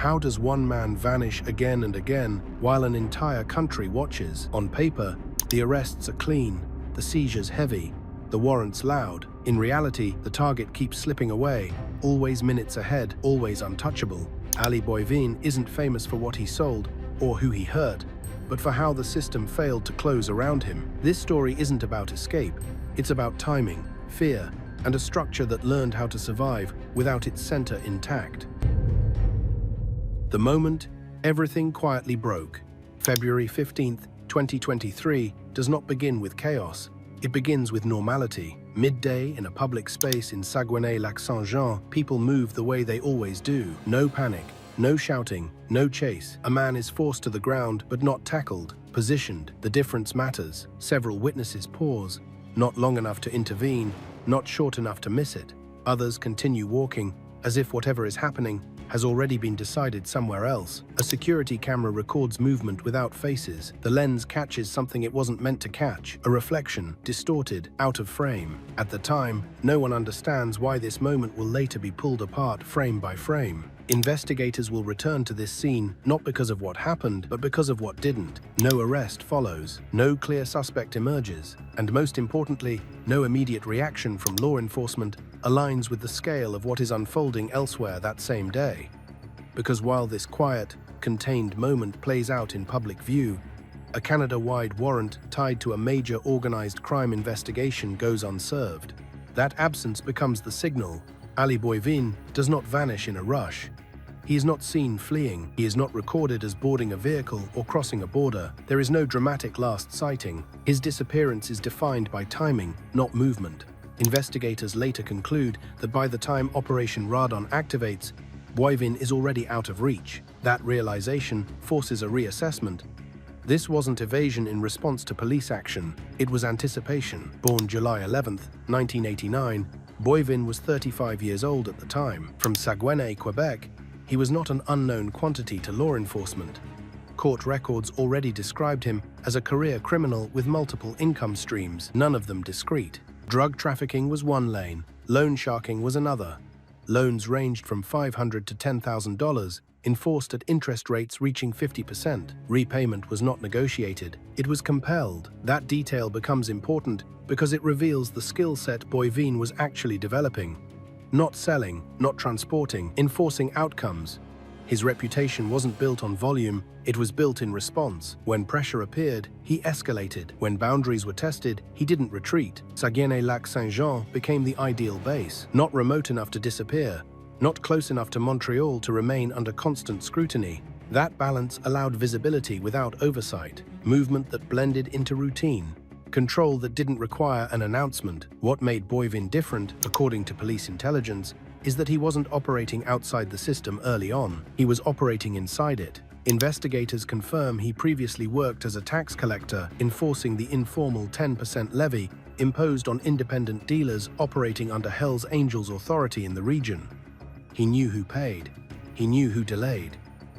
How does one man vanish again and again while an entire country watches? On paper, the arrests are clean, the seizures heavy, the warrants loud. In reality, the target keeps slipping away, always minutes ahead, always untouchable. Ali Boivin isn't famous for what he sold or who he hurt, but for how the system failed to close around him. This story isn't about escape. It's about timing, fear, and a structure that learned how to survive without its center intact. The moment everything quietly broke, February 15th, 2023, does not begin with chaos. It begins with normality. Midday in a public space in Saguenay-Lac-Saint-Jean, people move the way they always do. No panic, no shouting, no chase. A man is forced to the ground but not tackled, positioned. The difference matters. Several witnesses pause, not long enough to intervene, not short enough to miss it. Others continue walking, as if whatever is happening has already been decided somewhere else. A security camera records movement without faces. The lens catches something it wasn't meant to catch, a reflection, distorted, out of frame. At the time, no one understands why this moment will later be pulled apart frame by frame. Investigators will return to this scene not because of what happened, but because of what didn't. No arrest follows, no clear suspect emerges, and most importantly, no immediate reaction from law enforcement aligns with the scale of what is unfolding elsewhere that same day. Because while this quiet, contained moment plays out in public view, a Canada-wide warrant tied to a major organized crime investigation goes unserved. That absence becomes the signal. Ali Boivin does not vanish in a rush. He is not seen fleeing. He is not recorded as boarding a vehicle or crossing a border. There is no dramatic last sighting. His disappearance is defined by timing, not movement. Investigators later conclude that by the time Operation Radon activates, Boivin is already out of reach. That realization forces a reassessment. This wasn't evasion in response to police action. It was anticipation. Born July 11th, 1989, Boivin was 35 years old at the time. From Saguenay, Quebec, he was not an unknown quantity to law enforcement. Court records already described him as a career criminal with multiple income streams, none of them discrete. Drug trafficking was one lane, loan sharking was another. Loans ranged from $500 to $10,000, enforced at interest rates reaching 50%. Repayment was not negotiated, it was compelled. That detail becomes important because it reveals the skill set Boivin was actually developing. Not selling, not transporting, enforcing outcomes. His reputation wasn't built on volume, it was built in response. When pressure appeared, he escalated. When boundaries were tested, he didn't retreat. Saguenay-Lac-Saint-Jean became the ideal base. Not remote enough to disappear, not close enough to Montreal to remain under constant scrutiny. That balance allowed visibility without oversight, movement that blended into routine, control that didn't require an announcement. What made Boivin different, according to police intelligence, is that he wasn't operating outside the system early on. He was operating inside it. Investigators confirm he previously worked as a tax collector, enforcing the informal 10% levy imposed on independent dealers operating under Hell's Angels authority in the region. He knew who paid. He knew who delayed.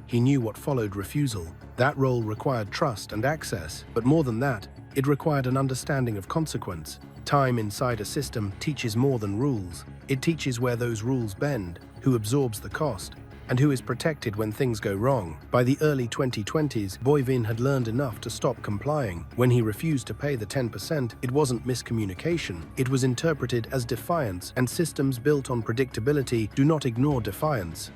He knew what followed refusal. That role required trust and access, but more than that, it required an understanding of consequence. Time inside a system teaches more than rules. It teaches where those rules bend, who absorbs the cost, and who is protected when things go wrong. By the early 2020s, Boivin had learned enough to stop complying. When he refused to pay the 10%, it wasn't miscommunication. It was interpreted as defiance, and systems built on predictability do not ignore defiance.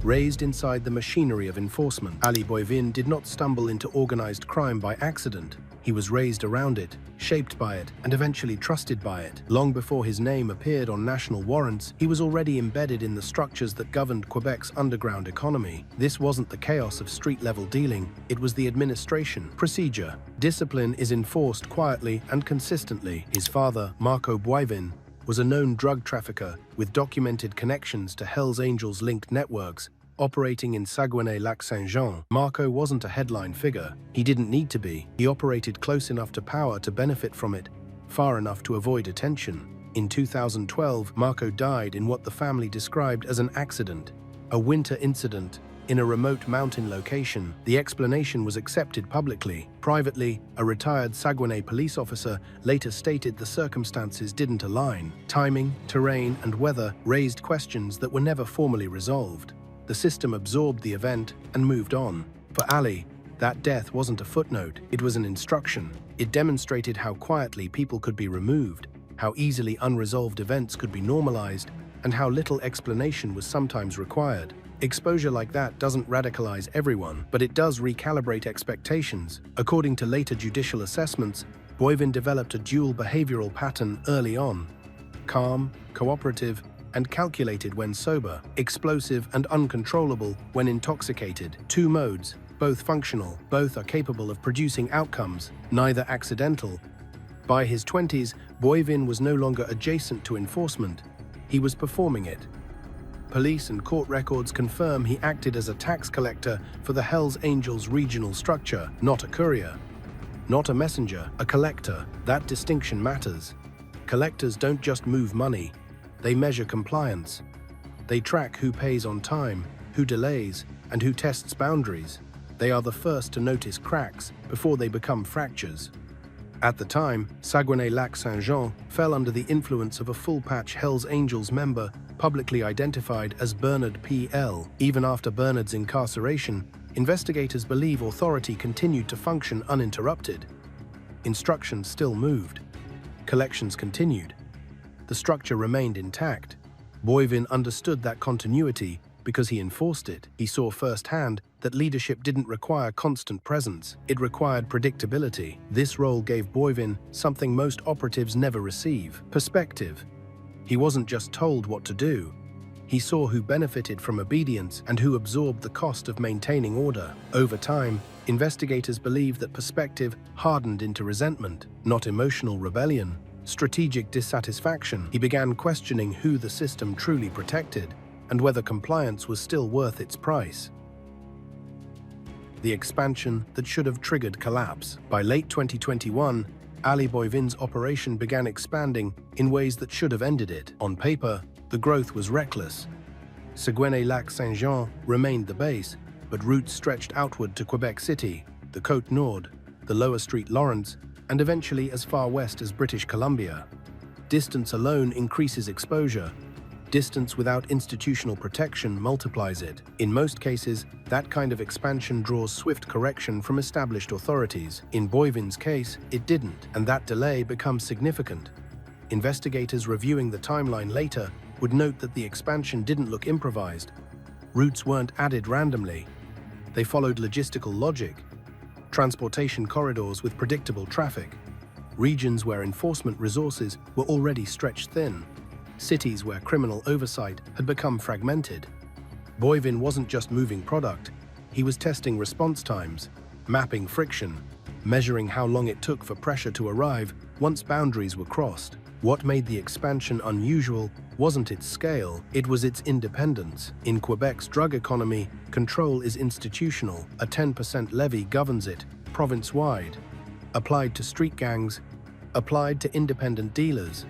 Raised inside the machinery of enforcement, Ali Boivin did not stumble into organized crime by accident. He was raised around it, shaped by it, and eventually trusted by it. Long before his name appeared on national warrants, he was already embedded in the structures that governed Quebec's underground economy. This wasn't the chaos of street-level dealing, it was the administration, procedure. Discipline is enforced quietly and consistently. His father, Marco Boivin, was a known drug trafficker with documented connections to Hell's Angels-linked networks operating in Saguenay-Lac-Saint-Jean. Marco wasn't a headline figure. He didn't need to be. He operated close enough to power to benefit from it, far enough to avoid attention. In 2012, Marco died in what the family described as an accident, a winter incident in a remote mountain location. The explanation was accepted publicly. Privately, a retired Saguenay police officer later stated the circumstances didn't align. Timing, terrain, and weather raised questions that were never formally resolved. The system absorbed the event and moved on. For Ali, that death wasn't a footnote, it was an instruction. It demonstrated how quietly people could be removed, how easily unresolved events could be normalized, and how little explanation was sometimes required. Exposure like that doesn't radicalize everyone, but it does recalibrate expectations. According to later judicial assessments, Boivin developed a dual behavioral pattern early on: calm, cooperative, and calculated when sober, explosive and uncontrollable when intoxicated. Two modes, both functional, both are capable of producing outcomes, neither accidental. By his 20s, Boivin was no longer adjacent to enforcement, he was performing it. Police and court records confirm he acted as a tax collector for the Hells Angels regional structure, not a courier. Not a messenger, a collector. That distinction matters. Collectors don't just move money, they measure compliance. They track who pays on time, who delays, and who tests boundaries. They are the first to notice cracks before they become fractures. At the time, Saguenay-Lac-Saint-Jean fell under the influence of a full-patch Hells Angels member publicly identified as Bernard P.L. Even after Bernard's incarceration, investigators believe authority continued to function uninterrupted. Instructions still moved. Collections continued. The structure remained intact. Boivin understood that continuity because he enforced it. He saw firsthand that leadership didn't require constant presence, it required predictability. This role gave Boivin something most operatives never receive: perspective. He wasn't just told what to do, he saw who benefited from obedience and who absorbed the cost of maintaining order. Over time, investigators believe that perspective hardened into resentment, not emotional rebellion, strategic dissatisfaction. He began questioning who the system truly protected and whether compliance was still worth its price. The expansion that should have triggered collapse. By late 2021, Ali Boivin's operation began expanding in ways that should have ended it. On paper, the growth was reckless. Saguenay-Lac-Saint-Jean remained the base, but routes stretched outward to Quebec City, the Côte Nord, the Lower Street Lawrence, and eventually as far west as British Columbia. Distance alone increases exposure. Distance without institutional protection multiplies it. In most cases, that kind of expansion draws swift correction from established authorities. In Boivin's case, it didn't, and that delay becomes significant. Investigators reviewing the timeline later would note that the expansion didn't look improvised. Routes weren't added randomly. They followed logistical logic. Transportation corridors with predictable traffic. Regions where enforcement resources were already stretched thin. Cities where criminal oversight had become fragmented. Boivin wasn't just moving product, he was testing response times, mapping friction, measuring how long it took for pressure to arrive once boundaries were crossed. What made the expansion unusual wasn't its scale, it was its independence. In Quebec's drug economy, control is institutional. A 10% levy governs it, province-wide. Applied to street gangs, applied to independent dealers.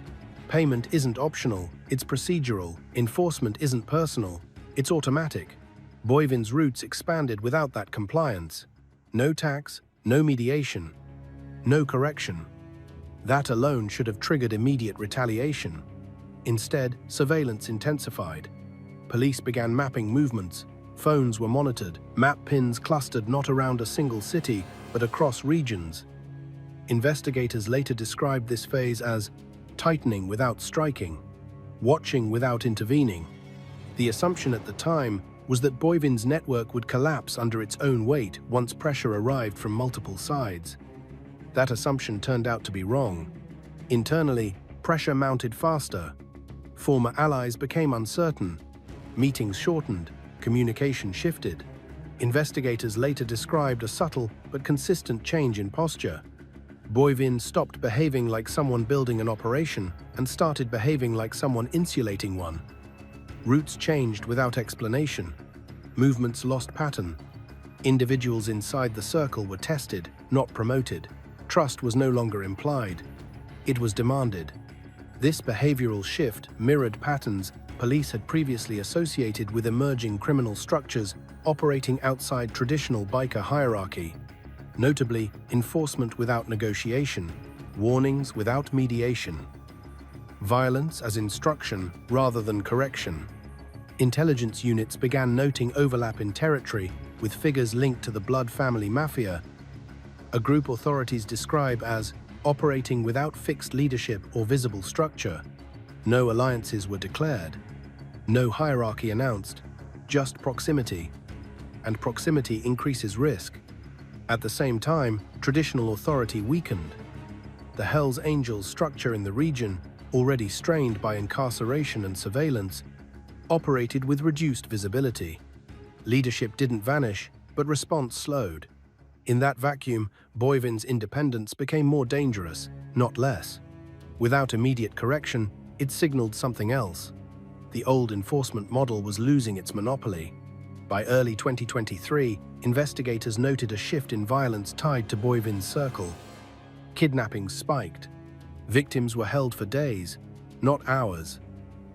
Payment isn't optional, it's procedural. Enforcement isn't personal, it's automatic. Boivin's routes expanded without that compliance. No tax, no mediation, no correction. That alone should have triggered immediate retaliation. Instead, surveillance intensified. Police began mapping movements, phones were monitored, map pins clustered not around a single city, but across regions. Investigators later described this phase as tightening without striking, watching without intervening. The assumption at the time was that Boivin's network would collapse under its own weight once pressure arrived from multiple sides. That assumption turned out to be wrong. Internally, pressure mounted faster. Former allies became uncertain. Meetings shortened, communication shifted. Investigators later described a subtle but consistent change in posture. Boivin stopped behaving like someone building an operation and started behaving like someone insulating one. Routes changed without explanation. Movements lost pattern. Individuals inside the circle were tested, not promoted. Trust was no longer implied. It was demanded. This behavioral shift mirrored patterns police had previously associated with emerging criminal structures operating outside traditional biker hierarchy. Notably, enforcement without negotiation, warnings without mediation, violence as instruction rather than correction. Intelligence units began noting overlap in territory with figures linked to the Blood family mafia, a group authorities describe as operating without fixed leadership or visible structure. No alliances were declared, no hierarchy announced, just proximity. And proximity increases risk. At the same time, traditional authority weakened. The Hells Angels structure in the region, already strained by incarceration and surveillance, operated with reduced visibility. Leadership didn't vanish, but response slowed. In that vacuum, Boivin's independence became more dangerous, not less. Without immediate correction, it signaled something else. The old enforcement model was losing its monopoly. By early 2023, investigators noted a shift in violence tied to Boivin's circle. Kidnappings spiked. Victims were held for days, not hours.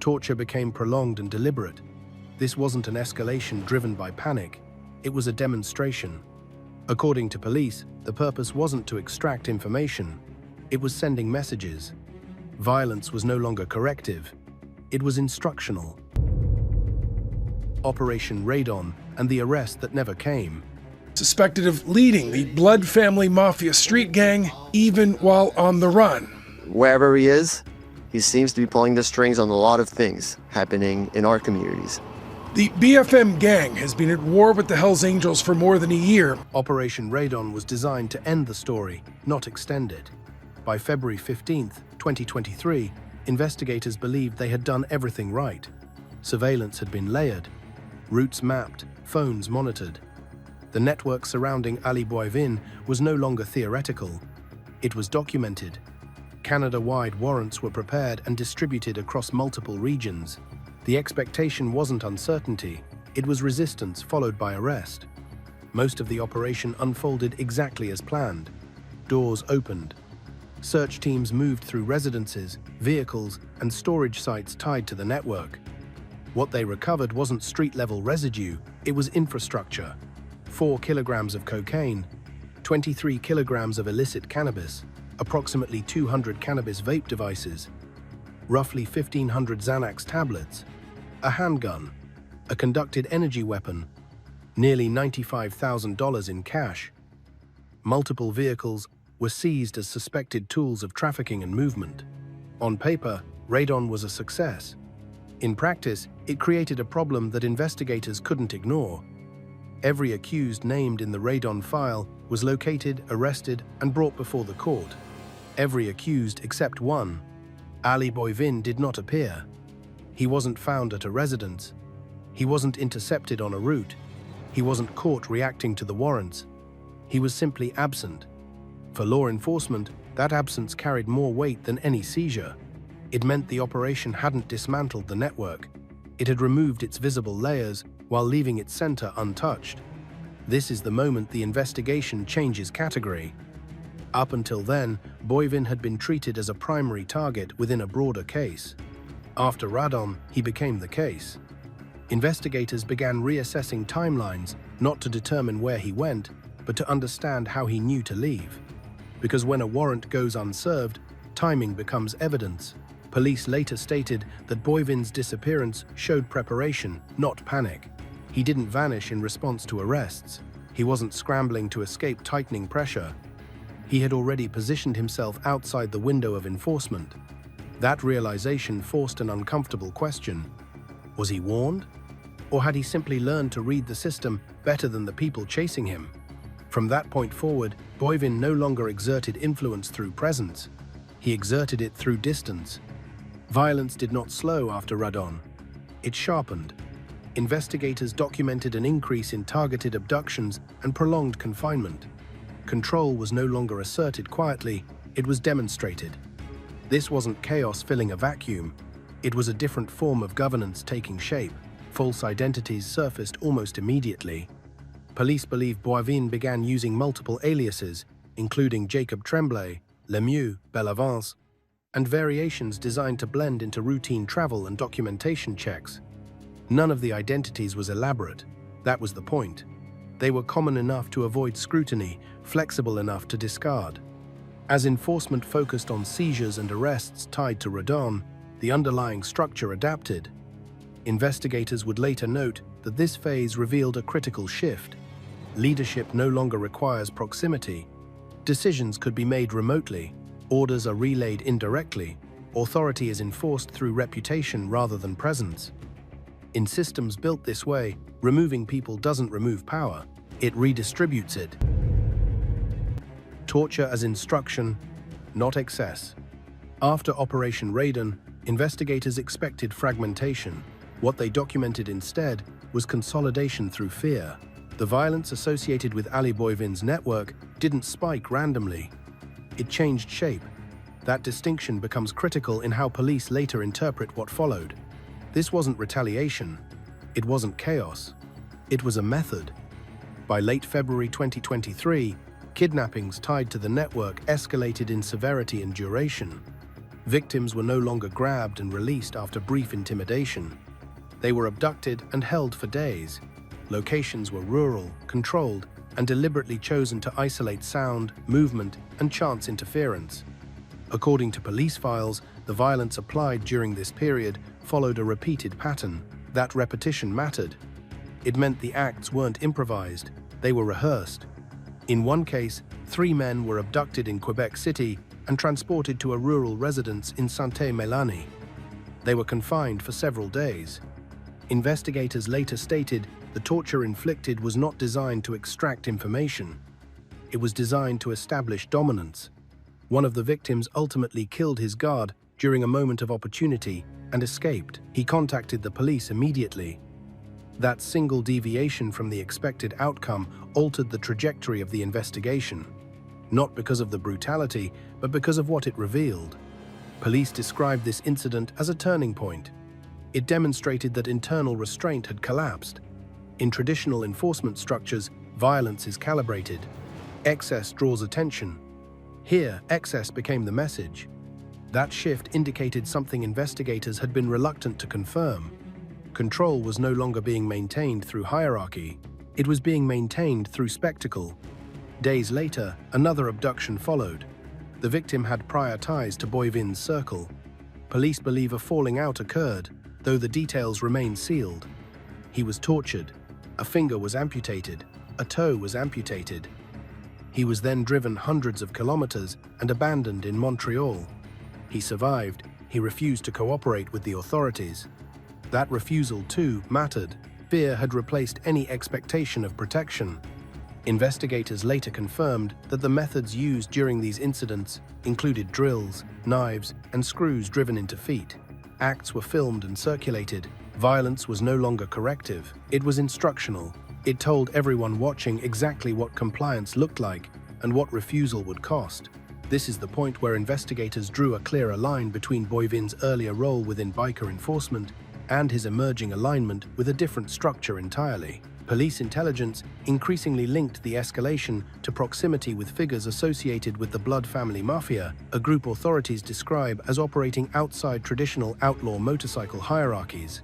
Torture became prolonged and deliberate. This wasn't an escalation driven by panic. It was a demonstration. According to police, the purpose wasn't to extract information. It was sending messages. Violence was no longer corrective. It was instructional. Operation Radon and the arrest that never came. Suspected of leading the Blood family mafia street gang even while on the run. Wherever he is, he seems to be pulling the strings on a lot of things happening in our communities. The BFM gang has been at war with the Hells Angels for more than a year. Operation Radon was designed to end the story, not extend it. By February 15, 2023, investigators believed they had done everything right. Surveillance had been layered, routes mapped, phones monitored. The network surrounding Ali Boivin was no longer theoretical. It was documented. Canada-wide warrants were prepared and distributed across multiple regions. The expectation wasn't uncertainty, it was resistance followed by arrest. Most of the operation unfolded exactly as planned. Doors opened. Search teams moved through residences, vehicles, and storage sites tied to the network. What they recovered wasn't street-level residue, it was infrastructure. 4 kilograms of cocaine, 23 kilograms of illicit cannabis, approximately 200 cannabis vape devices, roughly 1,500 Xanax tablets, a handgun, a conducted energy weapon, nearly $95,000 in cash. Multiple vehicles were seized as suspected tools of trafficking and movement. On paper, Radon was a success. In practice, it created a problem that investigators couldn't ignore. Every accused named in the Radon file was located, arrested, and brought before the court. Every accused except one. Ali Boivin did not appear. He wasn't found at a residence. He wasn't intercepted on a route. He wasn't caught reacting to the warrants. He was simply absent. For law enforcement, that absence carried more weight than any seizure. It meant the operation hadn't dismantled the network. It had removed its visible layers while leaving its center untouched. This is the moment the investigation changes category. Up until then, Boivin had been treated as a primary target within a broader case. After Radon, he became the case. Investigators began reassessing timelines, not to determine where he went, but to understand how he knew to leave. Because when a warrant goes unserved, timing becomes evidence. Police later stated that Boivin's disappearance showed preparation, not panic. He didn't vanish in response to arrests. He wasn't scrambling to escape tightening pressure. He had already positioned himself outside the window of enforcement. That realization forced an uncomfortable question. Was he warned? Or had he simply learned to read the system better than the people chasing him? From that point forward, Boivin no longer exerted influence through presence. He exerted it through distance. Violence did not slow after Radon. It sharpened. Investigators documented an increase in targeted abductions and prolonged confinement. Control was no longer asserted quietly, it was demonstrated. This wasn't chaos filling a vacuum. It was a different form of governance taking shape. False identities surfaced almost immediately. Police believe Boivin began using multiple aliases, including Jacob Tremblay, Lemieux, Bellavance, and variations designed to blend into routine travel and documentation checks. None of the identities was elaborate. That was the point. They were common enough to avoid scrutiny, flexible enough to discard. As enforcement focused on seizures and arrests tied to Radon, the underlying structure adapted. Investigators would later note that this phase revealed a critical shift. Leadership no longer requires proximity. Decisions could be made remotely, orders are relayed indirectly, authority is enforced through reputation rather than presence. In systems built this way, removing people doesn't remove power, it redistributes it. Torture as instruction, not excess. After Operation Raiden, investigators expected fragmentation. What they documented instead was consolidation through fear. The violence associated with Ali Boivin's network didn't spike randomly. It changed shape. That distinction becomes critical in how police later interpret what followed. This wasn't retaliation. It wasn't chaos. It was a method. By late February 2023, kidnappings tied to the network escalated in severity and duration. Victims were no longer grabbed and released after brief intimidation. They were abducted and held for days. Locations were rural, controlled, and deliberately chosen to isolate sound, movement, and chance interference. According to police files, the violence applied during this period followed a repeated pattern. That repetition mattered. It meant the acts weren't improvised, they were rehearsed. In one case, 3 men were abducted in Quebec City and transported to a rural residence in Sainte-Mélanie. They were confined for several days. Investigators later stated the torture inflicted was not designed to extract information. It was designed to establish dominance. One of the victims ultimately killed his guard during a moment of opportunity and escaped. He contacted the police immediately. That single deviation from the expected outcome altered the trajectory of the investigation, not because of the brutality, but because of what it revealed. Police described this incident as a turning point. It demonstrated that internal restraint had collapsed. In traditional enforcement structures, violence is calibrated. Excess draws attention. Here, excess became the message. That shift indicated something investigators had been reluctant to confirm. Control was no longer being maintained through hierarchy. It was being maintained through spectacle. Days later, another abduction followed. The victim had prior ties to Boivin's circle. Police believe a falling out occurred, though the details remain sealed. He was tortured. A finger was amputated. A toe was amputated. He was then driven hundreds of kilometers and abandoned in Montreal. He survived. He refused to cooperate with the authorities. That refusal, too, mattered. Fear had replaced any expectation of protection. Investigators later confirmed that the methods used during these incidents included drills, knives, and screws driven into feet. Acts were filmed and circulated. Violence was no longer corrective. It was instructional. It told everyone watching exactly what compliance looked like and what refusal would cost. This is the point where investigators drew a clearer line between Boivin's earlier role within biker enforcement and his emerging alignment with a different structure entirely. Police intelligence increasingly linked the escalation to proximity with figures associated with the Blood Family Mafia, a group authorities describe as operating outside traditional outlaw motorcycle hierarchies.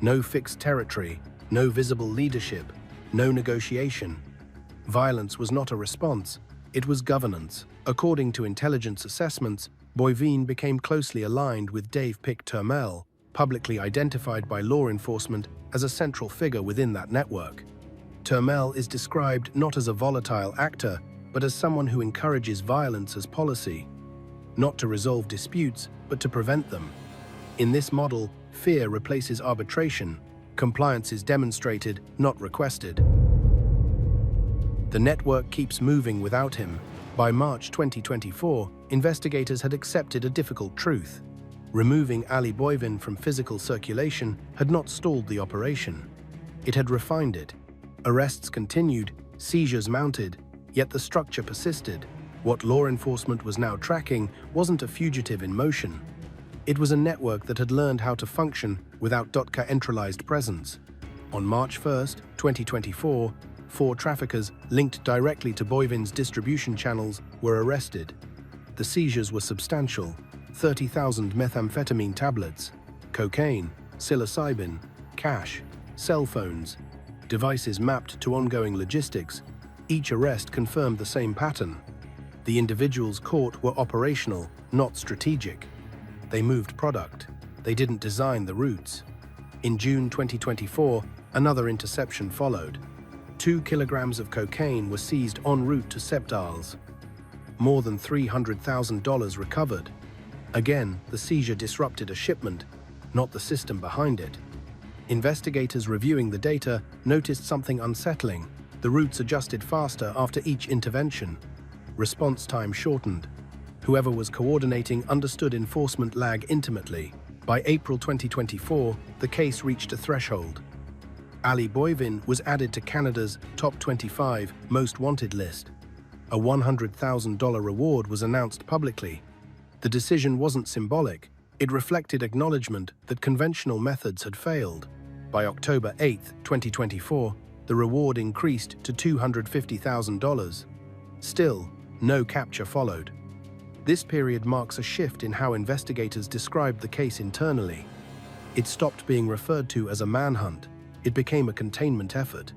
No fixed territory, no visible leadership, no negotiation. Violence was not a response, it was governance. According to intelligence assessments, Boivin became closely aligned with Dave Pic Turmel, publicly identified by law enforcement as a central figure within that network. Turmel is described not as a volatile actor, but as someone who encourages violence as policy, not to resolve disputes, but to prevent them. In this model, fear replaces arbitration. Compliance is demonstrated, not requested. The network keeps moving without him. By March 2024, investigators had accepted a difficult truth. Removing Ali Boivin from physical circulation had not stalled the operation. It had refined it. Arrests continued, seizures mounted, yet the structure persisted. What law enforcement was now tracking wasn't a fugitive in motion. It was a network that had learned how to function without centralized presence. On March 1, 2024, 4 traffickers linked directly to Boivin's distribution channels were arrested. The seizures were substantial: 30,000 methamphetamine tablets, cocaine, psilocybin, cash, cell phones, devices mapped to ongoing logistics. Each arrest confirmed the same pattern. The individuals caught were operational, not strategic. They moved product. They didn't design the routes. In June 2024, another interception followed. 2 kilograms of cocaine were seized en route to Septals. More than $300,000 recovered. Again, the seizure disrupted a shipment, not the system behind it. Investigators reviewing the data noticed something unsettling. The routes adjusted faster after each intervention. Response time shortened. Whoever was coordinating understood enforcement lag intimately. By April 2024, the case reached a threshold. Ali Boivin was added to Canada's top 25 most wanted list. A $100,000 reward was announced publicly. The decision wasn't symbolic. It reflected acknowledgement that conventional methods had failed. By October 8, 2024, the reward increased to $250,000. Still, no capture followed. This period marks a shift in how investigators described the case internally. It stopped being referred to as a manhunt. It became a containment effort.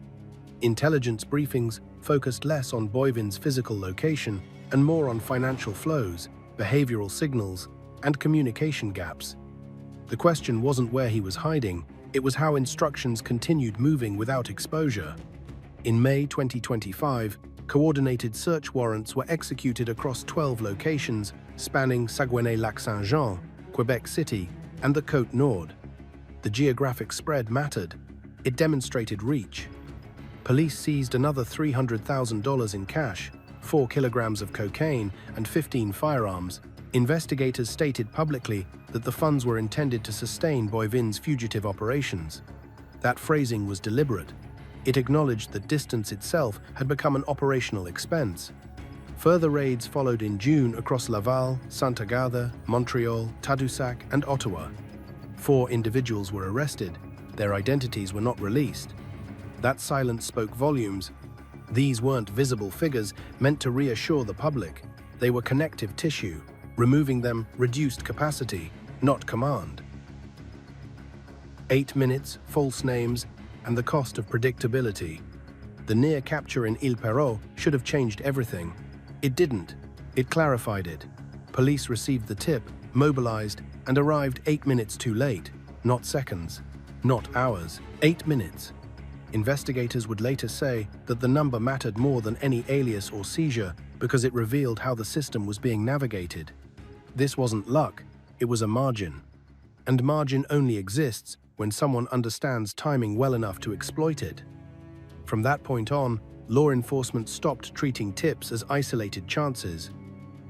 Intelligence briefings focused less on Boivin's physical location and more on financial flows, behavioral signals, and communication gaps. The question wasn't where he was hiding, it was how instructions continued moving without exposure. In May 2025, coordinated search warrants were executed across 12 locations spanning Saguenay-Lac-Saint-Jean, Quebec City, and the Côte-Nord. The geographic spread mattered. It demonstrated reach. Police seized another $300,000 in cash, 4 kilograms of cocaine, and 15 firearms. Investigators stated publicly that the funds were intended to sustain Boivin's fugitive operations. That phrasing was deliberate. It acknowledged that distance itself had become an operational expense. Further raids followed in June across Laval, Saint-Agathe, Montreal, Tadoussac, and Ottawa. 4 individuals were arrested. Their identities were not released. That silence spoke volumes. These weren't visible figures meant to reassure the public. They were connective tissue. Removing them reduced capacity, not command. 8 minutes, false names, and the cost of predictability. The near capture in Ile Perrot should have changed everything. It didn't. It clarified it. Police received the tip, mobilized, and arrived 8 minutes too late. Not seconds. Not hours. 8 minutes. Investigators would later say that the number mattered more than any alias or seizure because it revealed how the system was being navigated. This wasn't luck, it was a margin. And margin only exists when someone understands timing well enough to exploit it. From that point on, law enforcement stopped treating tips as isolated chances.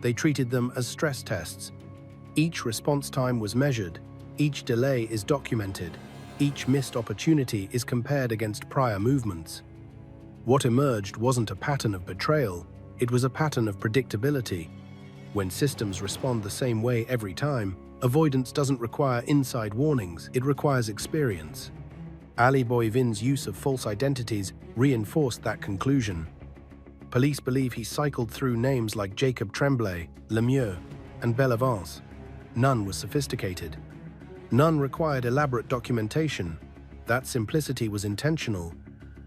They treated them as stress tests. Each response time was measured, each delay is documented, each missed opportunity is compared against prior movements. What emerged wasn't a pattern of betrayal, it was a pattern of predictability. When systems respond the same way every time, avoidance doesn't require inside warnings, it requires experience. Ali Boivin's use of false identities reinforced that conclusion. Police believe he cycled through names like Jacob Tremblay, Lemieux, and Bellevance. None was sophisticated. None required elaborate documentation. That simplicity was intentional.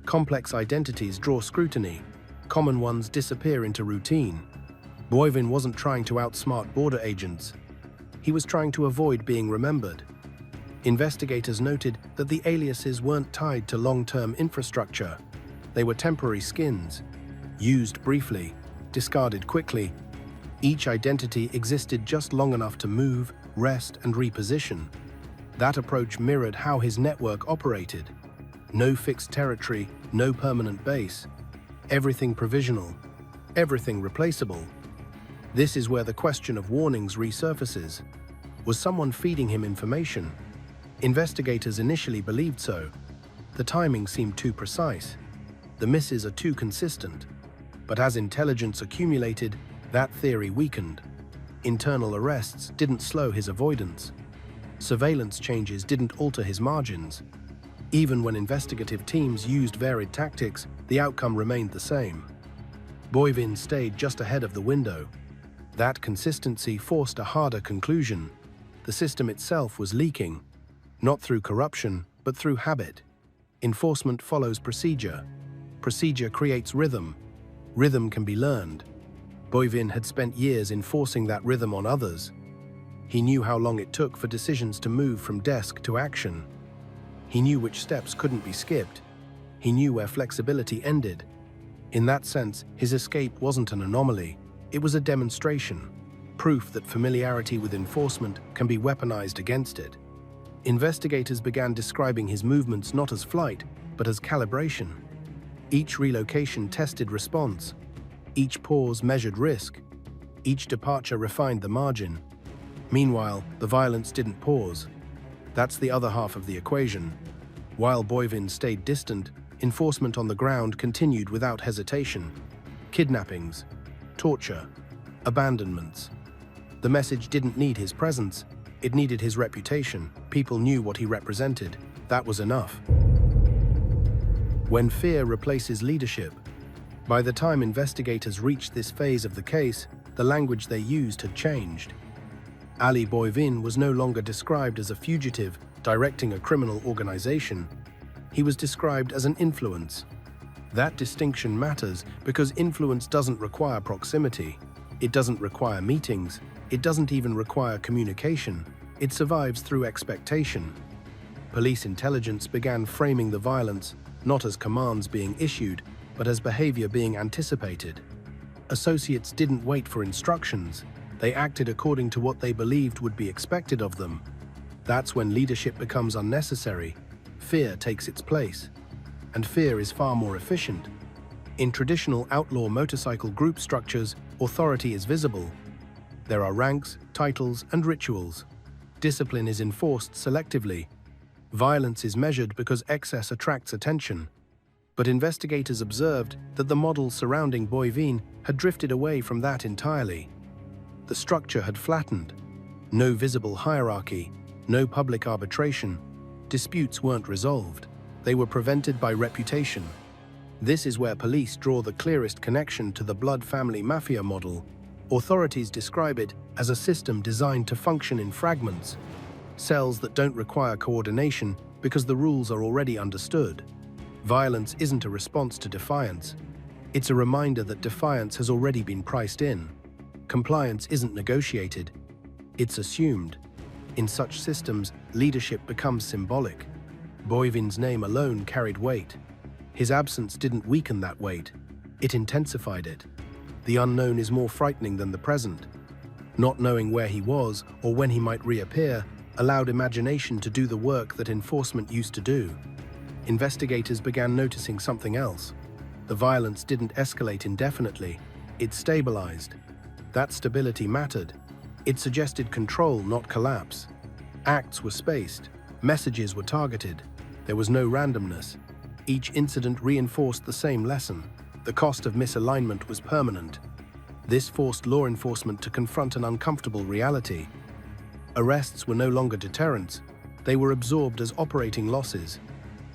Complex identities draw scrutiny. Common ones disappear into routine. Boivin wasn't trying to outsmart border agents. He was trying to avoid being remembered. Investigators noted that the aliases weren't tied to long-term infrastructure. They were temporary skins, used briefly, discarded quickly. Each identity existed just long enough to move, rest, and reposition. That approach mirrored how his network operated. No fixed territory, no permanent base. Everything provisional, everything replaceable. This is where the question of warnings resurfaces. Was someone feeding him information? Investigators initially believed so. The timing seemed too precise. The misses are too consistent. But as intelligence accumulated, that theory weakened. Internal arrests didn't slow his avoidance. Surveillance changes didn't alter his margins. Even when investigative teams used varied tactics, the outcome remained the same. Boivin stayed just ahead of the window. That consistency forced a harder conclusion. The system itself was leaking, not through corruption, but through habit. Enforcement follows procedure. Procedure creates rhythm. Rhythm can be learned. Boivin had spent years enforcing that rhythm on others. He knew how long it took for decisions to move from desk to action. He knew which steps couldn't be skipped. He knew where flexibility ended. In that sense, his escape wasn't an anomaly. It was a demonstration, proof that familiarity with enforcement can be weaponized against it. Investigators began describing his movements not as flight, but as calibration. Each relocation tested response. Each pause measured risk. Each departure refined the margin. Meanwhile, the violence didn't pause. That's the other half of the equation. While Boivin stayed distant, enforcement on the ground continued without hesitation. Kidnappings, torture, abandonments. The message didn't need his presence, it needed his reputation. People knew what he represented. That was enough. When fear replaces leadership. By the time investigators reached this phase of the case, the language they used had changed. Ali Boivin was no longer described as a fugitive directing a criminal organization. He was described as an influence. That distinction matters because influence doesn't require proximity. It doesn't require meetings. It doesn't even require communication. It survives through expectation. Police intelligence began framing the violence not as commands being issued, but as behavior being anticipated. Associates didn't wait for instructions. They acted according to what they believed would be expected of them. That's when leadership becomes unnecessary. Fear takes its place. And fear is far more efficient. In traditional outlaw motorcycle group structures, authority is visible. There are ranks, titles, and rituals. Discipline is enforced selectively. Violence is measured because excess attracts attention. But investigators observed that the model surrounding Boivin had drifted away from that entirely. The structure had flattened. No visible hierarchy, no public arbitration. Disputes weren't resolved. They were prevented by reputation. This is where police draw the clearest connection to the blood family mafia model. Authorities describe it as a system designed to function in fragments, cells that don't require coordination because the rules are already understood. Violence isn't a response to defiance. It's a reminder that defiance has already been priced in. Compliance isn't negotiated. It's assumed. In such systems, leadership becomes symbolic. Boivin's name alone carried weight. His absence didn't weaken that weight. It intensified it. The unknown is more frightening than the present. Not knowing where he was or when he might reappear allowed imagination to do the work that enforcement used to do. Investigators began noticing something else. The violence didn't escalate indefinitely. It stabilized. That stability mattered. It suggested control, not collapse. Acts were spaced. Messages were targeted. There was no randomness. Each incident reinforced the same lesson. The cost of misalignment was permanent. This forced law enforcement to confront an uncomfortable reality. Arrests were no longer deterrents. They were absorbed as operating losses.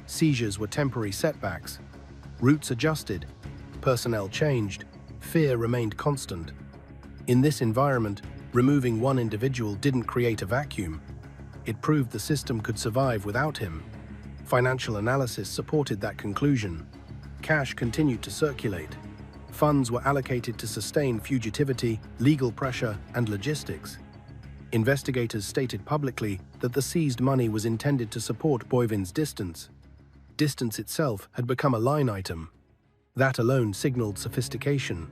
Seizures were temporary setbacks. Routes adjusted. Personnel changed. Fear remained constant. In this environment, removing one individual didn't create a vacuum. It proved the system could survive without him. Financial analysis supported that conclusion. Cash continued to circulate. Funds were allocated to sustain fugitivity, legal pressure, and logistics. Investigators stated publicly that the seized money was intended to support Boivin's distance. Distance itself had become a line item. That alone signaled sophistication.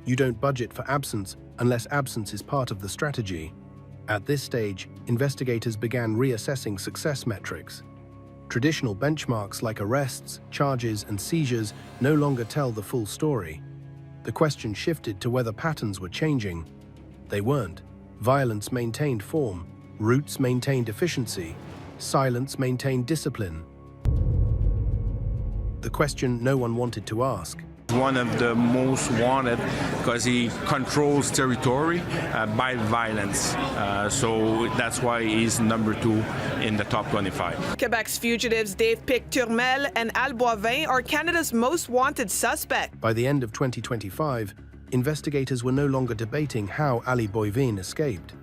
You don't budget for absence unless absence is part of the strategy. At this stage, investigators began reassessing success metrics. Traditional benchmarks like arrests, charges, and seizures no longer tell the full story. The question shifted to whether patterns were changing. They weren't. Violence maintained form, routes maintained efficiency, silence maintained discipline. The question no one wanted to ask. One of the most wanted because he controls territory by violence. So that's why he's number 2 in the top 25. Quebec's fugitives Dave Pic-Turmel and Al Boivin are Canada's most wanted suspect. By the end of 2025, investigators were no longer debating how Ali Boivin escaped.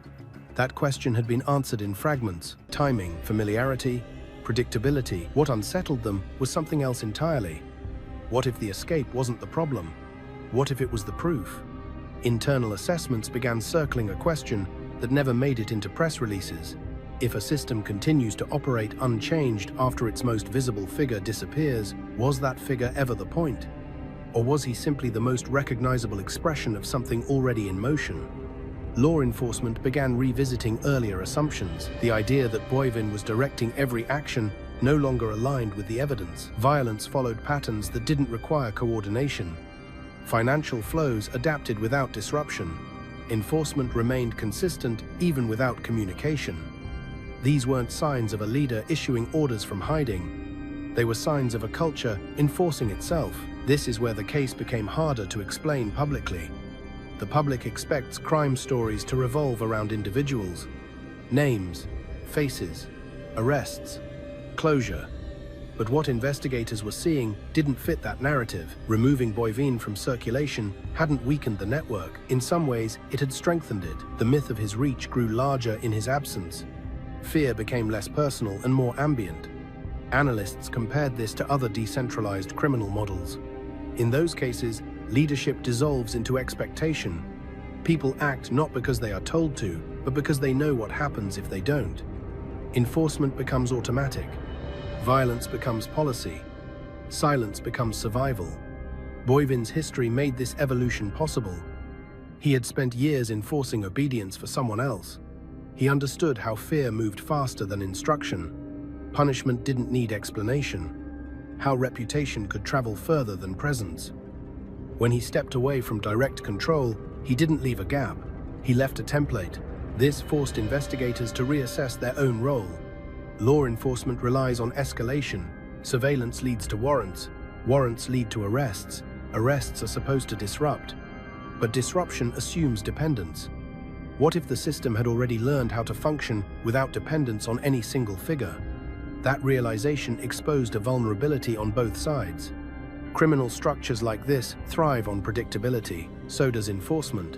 That question had been answered in fragments: timing, familiarity, predictability. What unsettled them was something else entirely. What if the escape wasn't the problem? What if it was the proof? Internal assessments began circling a question that never made it into press releases. If a system continues to operate unchanged after its most visible figure disappears, was that figure ever the point? Or was he simply the most recognizable expression of something already in motion? Law enforcement began revisiting earlier assumptions. The idea that Boivin was directing every action no longer aligned with the evidence. Violence followed patterns that didn't require coordination. Financial flows adapted without disruption. Enforcement remained consistent even without communication. These weren't signs of a leader issuing orders from hiding. They were signs of a culture enforcing itself. This is where the case became harder to explain publicly. The public expects crime stories to revolve around individuals. Names, faces, arrests, closure. But what investigators were seeing didn't fit that narrative. Removing Boivin from circulation hadn't weakened the network. In some ways, it had strengthened it. The myth of his reach grew larger in his absence. Fear became less personal and more ambient. Analysts compared this to other decentralized criminal models. In those cases, leadership dissolves into expectation. People act not because they are told to, but because they know what happens if they don't. Enforcement becomes automatic. Violence becomes policy. Silence becomes survival. Boivin's history made this evolution possible. He had spent years enforcing obedience for someone else. He understood how fear moved faster than instruction. Punishment didn't need explanation. How reputation could travel further than presence. When he stepped away from direct control, he didn't leave a gap. He left a template. This forced investigators to reassess their own role. Law enforcement relies on escalation. Surveillance leads to warrants. Warrants lead to arrests. Arrests are supposed to disrupt. But disruption assumes dependence. What if the system had already learned how to function without dependence on any single figure? That realization exposed a vulnerability on both sides. Criminal structures like this thrive on predictability. So does enforcement.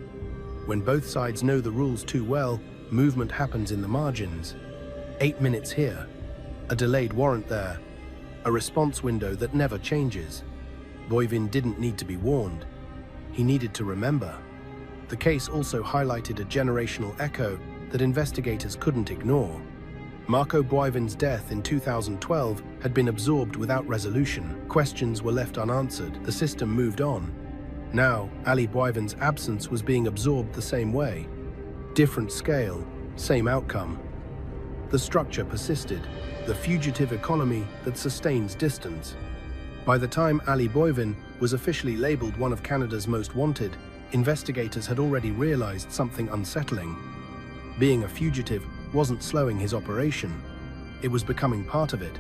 When both sides know the rules too well, movement happens in the margins. 8 minutes here, a delayed warrant there, a response window that never changes. Boivin didn't need to be warned. He needed to remember. The case also highlighted a generational echo that investigators couldn't ignore. Marco Boivin's death in 2012 had been absorbed without resolution. Questions were left unanswered. The system moved on. Now, Ali Boivin's absence was being absorbed the same way. Different scale, same outcome. The structure persisted, the fugitive economy that sustains distance. By the time Ali Boivin was officially labeled one of Canada's most wanted, investigators had already realized something unsettling. Being a fugitive wasn't slowing his operation. It was becoming part of it.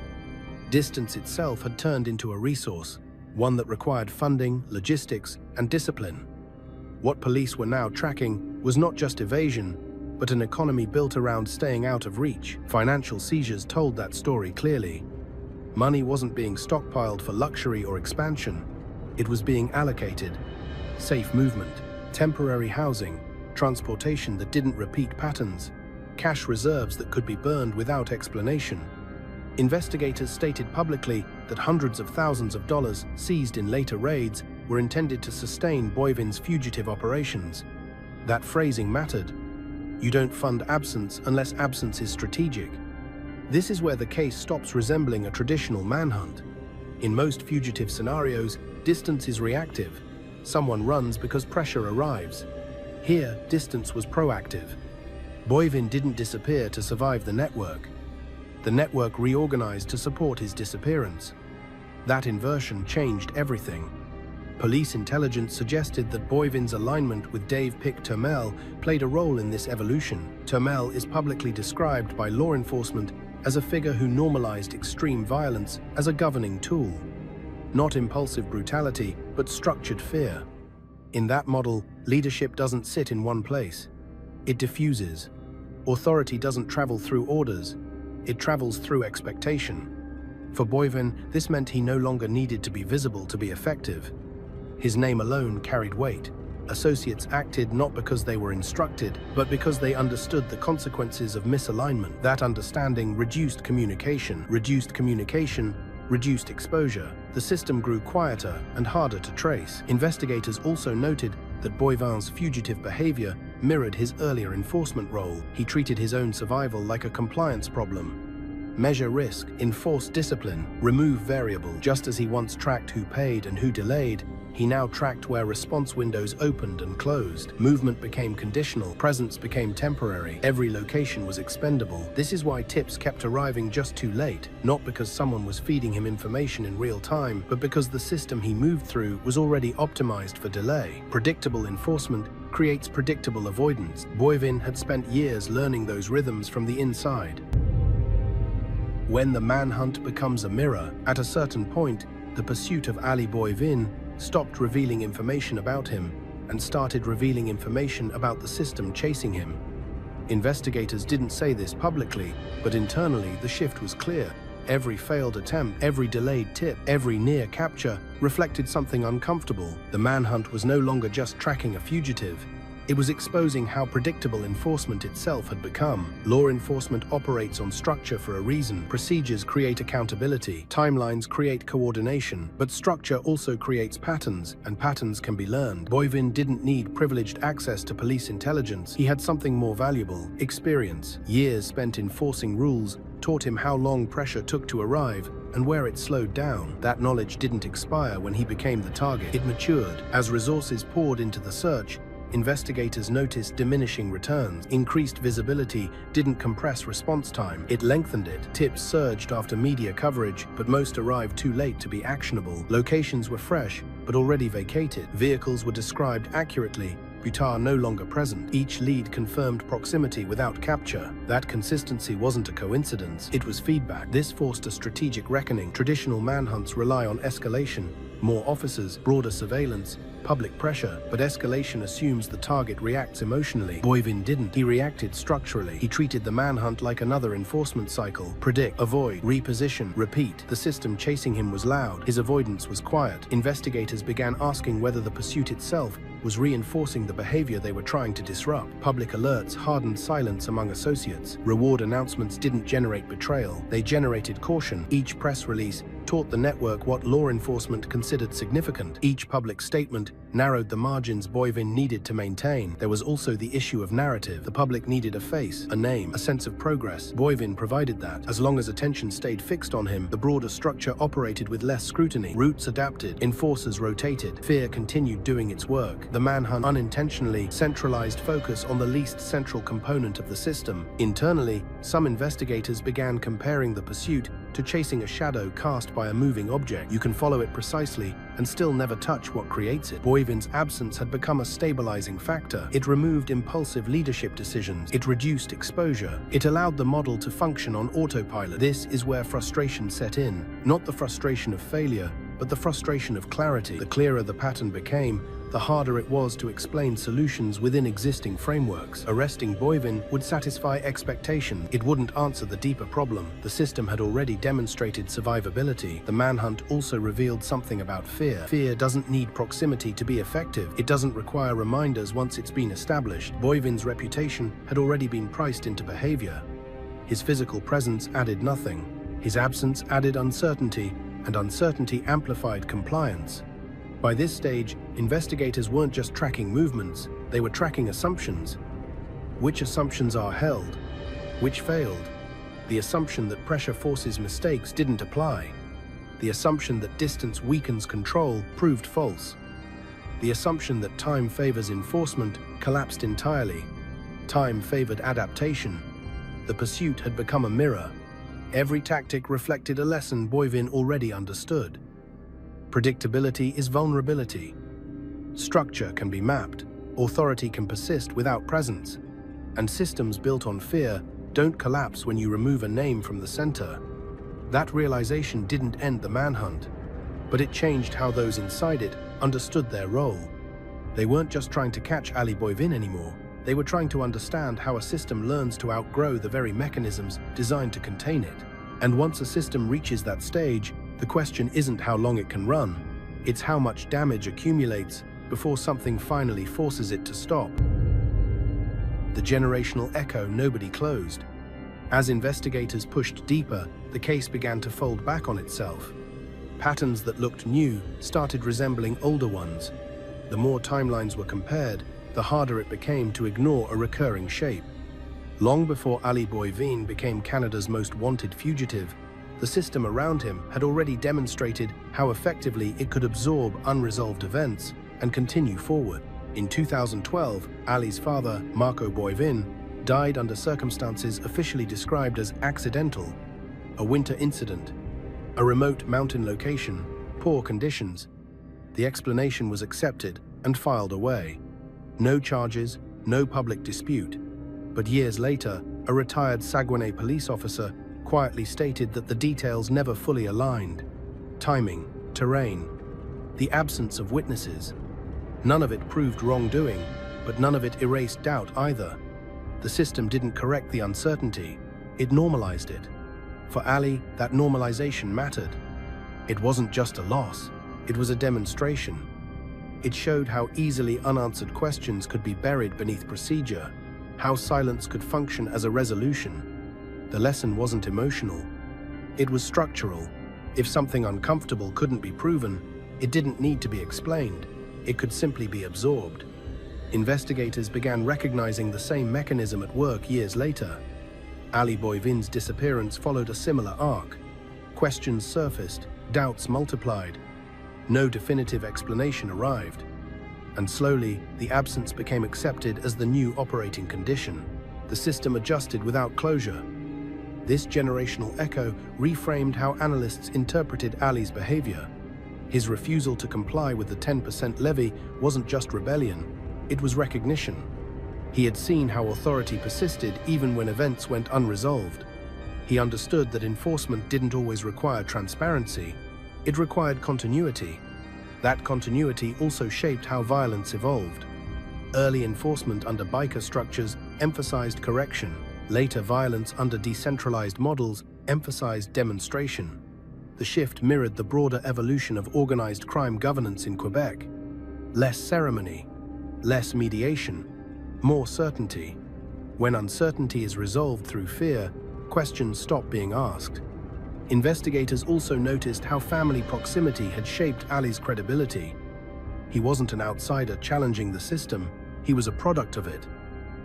Distance itself had turned into a resource, one that required funding, logistics, and discipline. What police were now tracking was not just evasion, but an economy built around staying out of reach. Financial seizures told that story clearly. Money wasn't being stockpiled for luxury or expansion. It was being allocated. Safe movement, temporary housing, transportation that didn't repeat patterns, cash reserves that could be burned without explanation. Investigators stated publicly that hundreds of thousands of dollars seized in later raids were intended to sustain Boivin's fugitive operations. That phrasing mattered. You don't fund absence unless absence is strategic. This is where the case stops resembling a traditional manhunt. In most fugitive scenarios, distance is reactive. Someone runs because pressure arrives. Here, distance was proactive. Boivin didn't disappear to survive the network. The network reorganized to support his disappearance. That inversion changed everything. Police intelligence suggested that Boivin's alignment with Dave Pic Turmel played a role in this evolution. Turmel is publicly described by law enforcement as a figure who normalized extreme violence as a governing tool. Not impulsive brutality, but structured fear. In that model, leadership doesn't sit in one place. It diffuses. Authority doesn't travel through orders. It travels through expectation. For Boivin, this meant he no longer needed to be visible to be effective. His name alone carried weight. Associates acted not because they were instructed, but because they understood the consequences of misalignment. That understanding reduced communication, reduced exposure. The system grew quieter and harder to trace. Investigators also noted that Boivin's fugitive behavior mirrored his earlier enforcement role. He treated his own survival like a compliance problem. Measure risk, enforce discipline, remove variable. Just as he once tracked who paid and who delayed, he now tracked where response windows opened and closed. Movement became conditional, presence became temporary, every location was expendable. This is why tips kept arriving just too late, not because someone was feeding him information in real time, but because the system he moved through was already optimized for delay. Predictable enforcement creates predictable avoidance. Boivin had spent years learning those rhythms from the inside. When the manhunt becomes a mirror, at a certain point, the pursuit of Ali Boivin stopped revealing information about him and started revealing information about the system chasing him. Investigators didn't say this publicly, but internally the shift was clear. Every failed attempt, every delayed tip, every near capture reflected something uncomfortable. The manhunt was no longer just tracking a fugitive. It was exposing how predictable enforcement itself had become. Law enforcement operates on structure for a reason. Procedures create accountability. Timelines create coordination. But structure also creates patterns, and patterns can be learned. Boivin didn't need privileged access to police intelligence. He had something more valuable: experience. Years spent enforcing rules taught him how long pressure took to arrive and where it slowed down. That knowledge didn't expire when he became the target. It matured. As resources poured into the search, investigators noticed diminishing returns. Increased visibility didn't compress response time, it lengthened it. Tips surged after media coverage, but most arrived too late to be actionable. Locations were fresh, but already vacated. Vehicles were described accurately, Butar no longer present. Each lead confirmed proximity without capture. That consistency wasn't a coincidence, it was feedback. This forced a strategic reckoning. Traditional manhunts rely on escalation, more officers, broader surveillance, public pressure, but escalation assumes the target reacts emotionally. Boivin didn't. He reacted structurally. He treated the manhunt like another enforcement cycle. Predict, avoid, reposition, repeat. The system chasing him was loud. His avoidance was quiet. Investigators began asking whether the pursuit itself was reinforcing the behavior they were trying to disrupt. Public alerts hardened silence among associates. Reward announcements didn't generate betrayal. They generated caution. Each press release taught the network what law enforcement considered significant. Each public statement narrowed the margins Boivin needed to maintain. There was also the issue of narrative. The public needed a face, a name, a sense of progress. Boivin provided that. As long as attention stayed fixed on him, the broader structure operated with less scrutiny. Routes adapted, enforcers rotated, fear continued doing its work. The manhunt unintentionally centralized focus on the least central component of the system. Internally, some investigators began comparing the pursuit to chasing a shadow cast by a moving object. You can follow it precisely and still never touch what creates it. Boivin's absence had become a stabilizing factor. It removed impulsive leadership decisions. It reduced exposure. It allowed the model to function on autopilot. This is where frustration set in. Not the frustration of failure, but the frustration of clarity. The clearer the pattern became, the harder it was to explain solutions within existing frameworks. Arresting Boivin would satisfy expectation. It wouldn't answer the deeper problem. The system had already demonstrated survivability. The manhunt also revealed something about fear. Fear doesn't need proximity to be effective. It doesn't require reminders once it's been established. Boivin's reputation had already been priced into behavior. His physical presence added nothing. His absence added uncertainty, and uncertainty amplified compliance. By this stage, investigators weren't just tracking movements, they were tracking assumptions. Which assumptions are held? Which failed? The assumption that pressure forces mistakes didn't apply. The assumption that distance weakens control proved false. The assumption that time favors enforcement collapsed entirely. Time favored adaptation. The pursuit had become a mirror. Every tactic reflected a lesson Boivin already understood. Predictability is vulnerability. Structure can be mapped. Authority can persist without presence. And systems built on fear don't collapse when you remove a name from the center. That realization didn't end the manhunt, but it changed how those inside it understood their role. They weren't just trying to catch Ali Boivin anymore. They were trying to understand how a system learns to outgrow the very mechanisms designed to contain it. And once a system reaches that stage, the question isn't how long it can run, it's how much damage accumulates before something finally forces it to stop. The generational echo nobody closed. As investigators pushed deeper, the case began to fold back on itself. Patterns that looked new started resembling older ones. The more timelines were compared, the harder it became to ignore a recurring shape. Long before Ali Boivin became Canada's most wanted fugitive, the system around him had already demonstrated how effectively it could absorb unresolved events and continue forward. In 2012, Ali's father, Marco Boivin, died under circumstances officially described as accidental: a winter incident, a remote mountain location, poor conditions. The explanation was accepted and filed away. No charges, no public dispute. But years later, a retired Saguenay police officer quietly stated that the details never fully aligned. Timing, terrain, the absence of witnesses. None of it proved wrongdoing, but none of it erased doubt either. The system didn't correct the uncertainty, it normalized it. For Ali, that normalization mattered. It wasn't just a loss, it was a demonstration. It showed how easily unanswered questions could be buried beneath procedure, how silence could function as a resolution. The lesson wasn't emotional, it was structural. If something uncomfortable couldn't be proven, it didn't need to be explained, it could simply be absorbed. Investigators began recognizing the same mechanism at work years later. Ali Boivin's disappearance followed a similar arc. Questions surfaced, doubts multiplied. No definitive explanation arrived. And slowly, the absence became accepted as the new operating condition. The system adjusted without closure. This generational echo reframed how analysts interpreted Ali's behavior. His refusal to comply with the 10% levy wasn't just rebellion, it was recognition. He had seen how authority persisted even when events went unresolved. He understood that enforcement didn't always require transparency, it required continuity. That continuity also shaped how violence evolved. Early enforcement under biker structures emphasized correction. Later violence under decentralized models emphasized demonstration. The shift mirrored the broader evolution of organized crime governance in Quebec. Less ceremony, less mediation, more certainty. When uncertainty is resolved through fear, questions stop being asked. Investigators also noticed how family proximity had shaped Ali's credibility. He wasn't an outsider challenging the system, he was a product of it.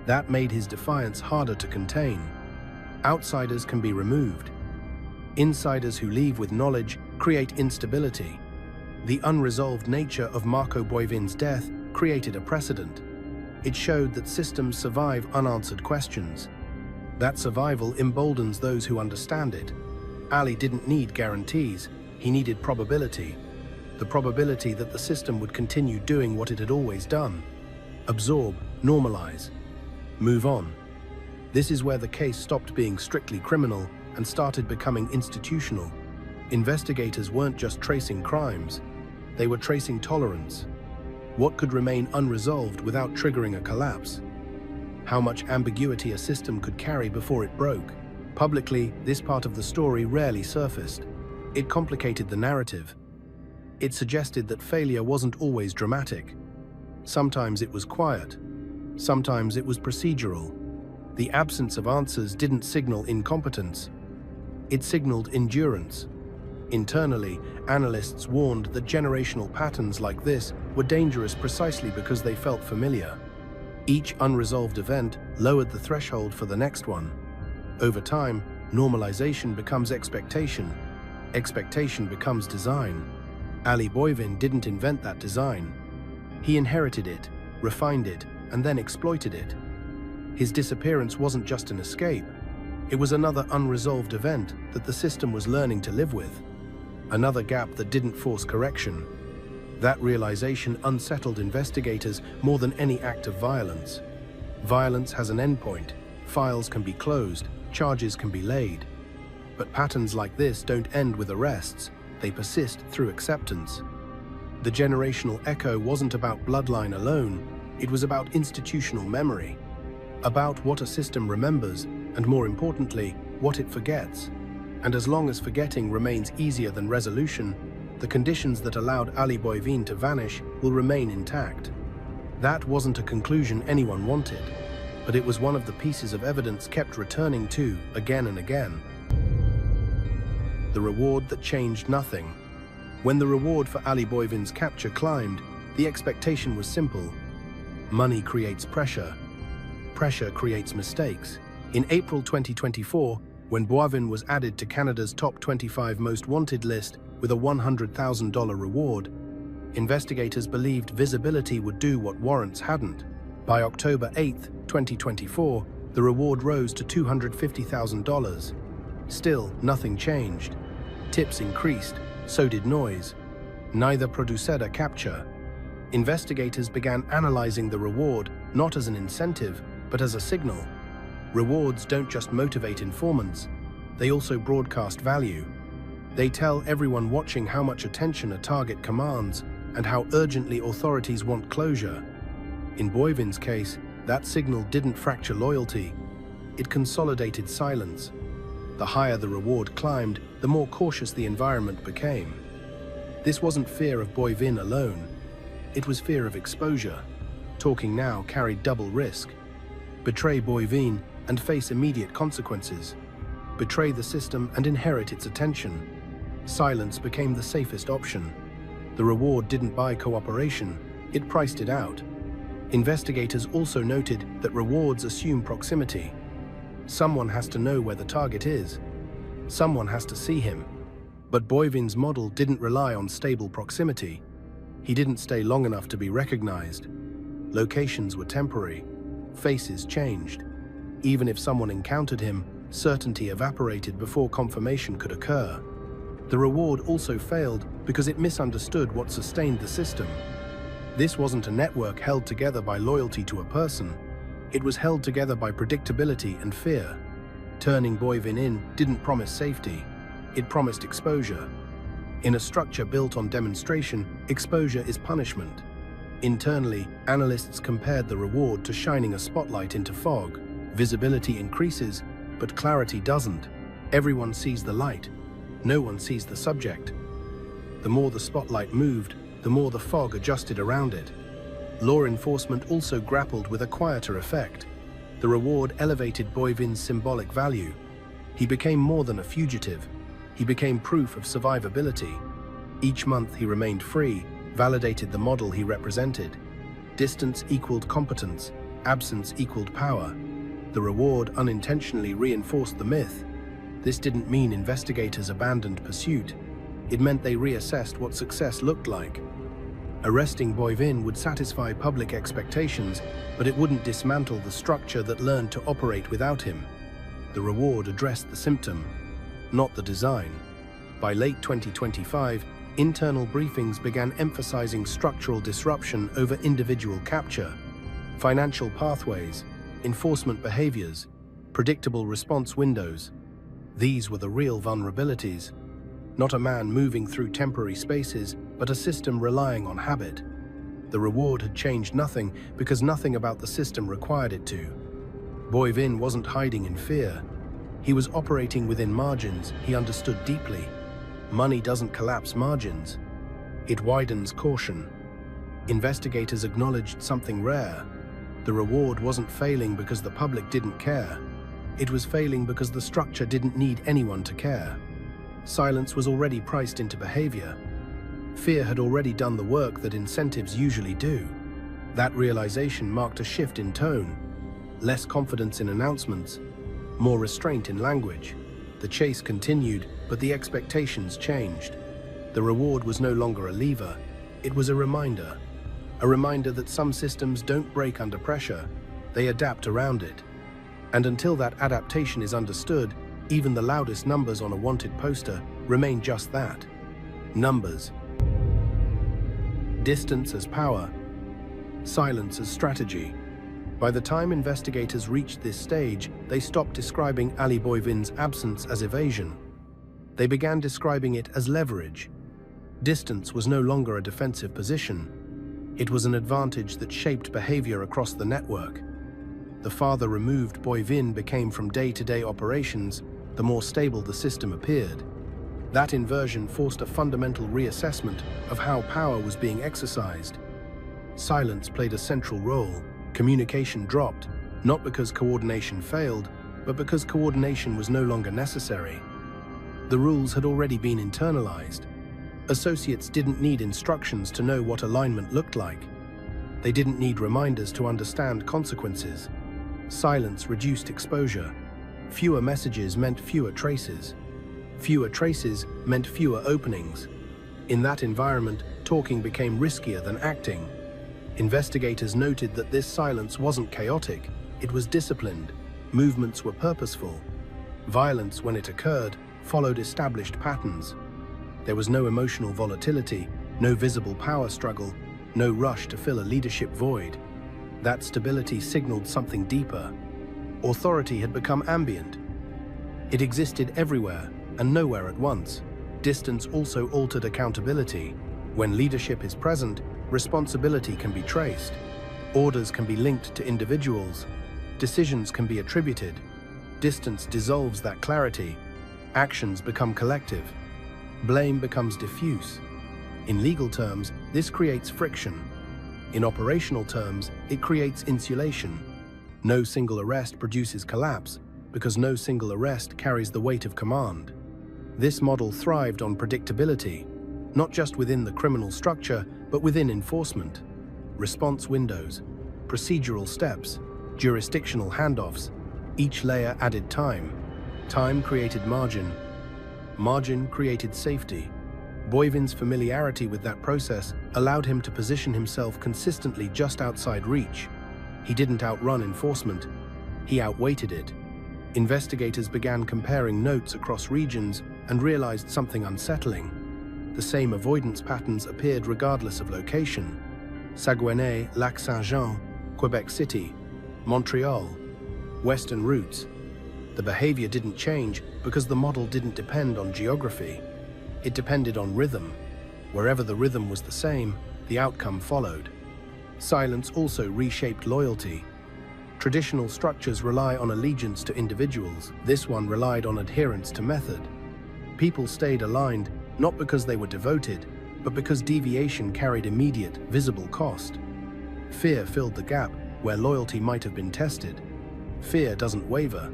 That made his defiance harder to contain. Outsiders can be removed. Insiders who leave with knowledge create instability. The unresolved nature of Marco Boivin's death created a precedent. It showed that systems survive unanswered questions. That survival emboldens those who understand it. Ali didn't need guarantees, he needed probability. The probability that the system would continue doing what it had always done. Absorb, normalize, move on. This is where the case stopped being strictly criminal and started becoming institutional. Investigators weren't just tracing crimes, they were tracing tolerance. What could remain unresolved without triggering a collapse? How much ambiguity a system could carry before it broke. Publicly, this part of the story rarely surfaced. It complicated the narrative. It suggested that failure wasn't always dramatic. Sometimes it was quiet. Sometimes it was procedural. The absence of answers didn't signal incompetence. It signaled endurance. Internally, analysts warned that generational patterns like this were dangerous precisely because they felt familiar. Each unresolved event lowered the threshold for the next one. Over time, normalization becomes expectation. Expectation becomes design. Ali Boivin didn't invent that design. He inherited it, refined it, and then exploited it. His disappearance wasn't just an escape. It was another unresolved event that the system was learning to live with. Another gap that didn't force correction. That realization unsettled investigators more than any act of violence. Violence has an endpoint. Files can be closed, charges can be laid. But patterns like this don't end with arrests, they persist through acceptance. The generational echo wasn't about bloodline alone, it was about institutional memory. About what a system remembers, and more importantly, what it forgets. And as long as forgetting remains easier than resolution, the conditions that allowed Ali Boivin to vanish will remain intact. That wasn't a conclusion anyone wanted, but it was one of the pieces of evidence kept returning to again and again. The reward that changed nothing. When the reward for Ali Boivin's capture climbed, the expectation was simple. Money creates pressure. Pressure creates mistakes. In April 2024, when Boivin was added to Canada's top 25 most wanted list with a $100,000 reward, investigators believed visibility would do what warrants hadn't. By October 8, 2024, the reward rose to $250,000. Still, nothing changed. Tips increased, so did noise. Neither produced a capture. Investigators began analyzing the reward not as an incentive, but as a signal. Rewards don't just motivate informants, they also broadcast value. They tell everyone watching how much attention a target commands and how urgently authorities want closure. In Boivin's case, that signal didn't fracture loyalty, it consolidated silence. The higher the reward climbed, the more cautious the environment became. This wasn't fear of Boivin alone, it was fear of exposure. Talking now carried double risk. Betray Boivin and face immediate consequences. Betray the system and inherit its attention. Silence became the safest option. The reward didn't buy cooperation, it priced it out. Investigators also noted that rewards assume proximity. Someone has to know where the target is. Someone has to see him. But Boivin's model didn't rely on stable proximity. He didn't stay long enough to be recognized. Locations were temporary. Faces changed. Even if someone encountered him, certainty evaporated before confirmation could occur. The reward also failed because it misunderstood what sustained the system. This wasn't a network held together by loyalty to a person. It was held together by predictability and fear. Turning Boivin in didn't promise safety. It promised exposure. In a structure built on demonstration, exposure is punishment. Internally, analysts compared the reward to shining a spotlight into fog. Visibility increases, but clarity doesn't. Everyone sees the light. No one sees the subject. The more the spotlight moved, the more the fog adjusted around it. Law enforcement also grappled with a quieter effect. The reward elevated Boivin's symbolic value. He became more than a fugitive. He became proof of survivability. Each month he remained free, validated the model he represented. Distance equaled competence, absence equaled power. The reward unintentionally reinforced the myth. This didn't mean investigators abandoned pursuit. It meant they reassessed what success looked like. Arresting Boivin would satisfy public expectations, but it wouldn't dismantle the structure that learned to operate without him. The reward addressed the symptom, not the design. By late 2025, internal briefings began emphasizing structural disruption over individual capture. Financial pathways, enforcement behaviors, predictable response windows. These were the real vulnerabilities. Not a man moving through temporary spaces, but a system relying on habit. The reward had changed nothing because nothing about the system required it to. Boivin wasn't hiding in fear. He was operating within margins he understood deeply. Money doesn't collapse margins. It widens caution. Investigators acknowledged something rare. The reward wasn't failing because the public didn't care. It was failing because the structure didn't need anyone to care. Silence was already priced into behavior. Fear had already done the work that incentives usually do. That realization marked a shift in tone. Less confidence in announcements, more restraint in language. The chase continued, but the expectations changed. The reward was no longer a lever, it was a reminder. A reminder that some systems don't break under pressure, they adapt around it. And until that adaptation is understood, even the loudest numbers on a wanted poster remain just that. Numbers. Distance as power. Silence as strategy. By the time investigators reached this stage, they stopped describing Ali Boivin's absence as evasion. They began describing it as leverage. Distance was no longer a defensive position. It was an advantage that shaped behavior across the network. The farther removed Boivin became from day-to-day operations, the more stable the system appeared. That inversion forced a fundamental reassessment of how power was being exercised. Silence played a central role. Communication dropped, not because coordination failed, but because coordination was no longer necessary. The rules had already been internalized. Associates didn't need instructions to know what alignment looked like. They didn't need reminders to understand consequences. Silence reduced exposure. Fewer messages meant fewer traces. Fewer traces meant fewer openings. In that environment, talking became riskier than acting. Investigators noted that this silence wasn't chaotic, it was disciplined. Movements were purposeful. Violence, when it occurred, followed established patterns. There was no emotional volatility, no visible power struggle, no rush to fill a leadership void. That stability signaled something deeper. Authority had become ambient. It existed everywhere and nowhere at once. Distance also altered accountability. When leadership is present, responsibility can be traced. Orders can be linked to individuals. Decisions can be attributed. Distance dissolves that clarity. Actions become collective. Blame becomes diffuse. In legal terms, this creates friction. In operational terms, it creates insulation. No single arrest produces collapse, because no single arrest carries the weight of command. This model thrived on predictability, not just within the criminal structure, but within enforcement. Response windows, procedural steps, jurisdictional handoffs, each layer added time. Time created margin. Margin created safety. Boivin's familiarity with that process allowed him to position himself consistently just outside reach. He didn't outrun enforcement, he outweighted it. Investigators began comparing notes across regions and realized something unsettling. The same avoidance patterns appeared regardless of location. Saguenay, Lac-Saint-Jean, Quebec City, Montreal, Western routes. The behavior didn't change because the model didn't depend on geography. It depended on rhythm. Wherever the rhythm was the same, the outcome followed. Silence also reshaped loyalty. Traditional structures rely on allegiance to individuals. This one relied on adherence to method. People stayed aligned not because they were devoted, but because deviation carried immediate, visible cost. Fear filled the gap where loyalty might have been tested. Fear doesn't waver.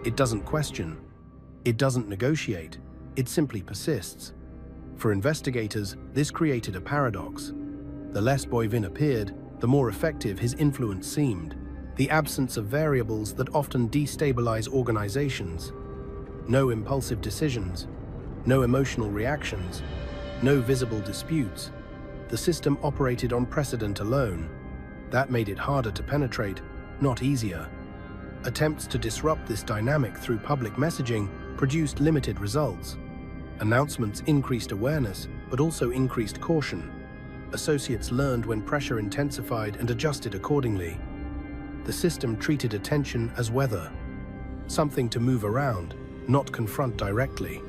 It doesn't question. It doesn't negotiate. It simply persists. For investigators, this created a paradox. The less Boivin appeared, the more effective his influence seemed. The absence of variables that often destabilize organizations. No impulsive decisions. No emotional reactions. No visible disputes. The system operated on precedent alone. That made it harder to penetrate, not easier. Attempts to disrupt this dynamic through public messaging produced limited results. Announcements increased awareness, but also increased caution. Associates learned when pressure intensified and adjusted accordingly. The system treated attention as weather, something to move around, not confront directly.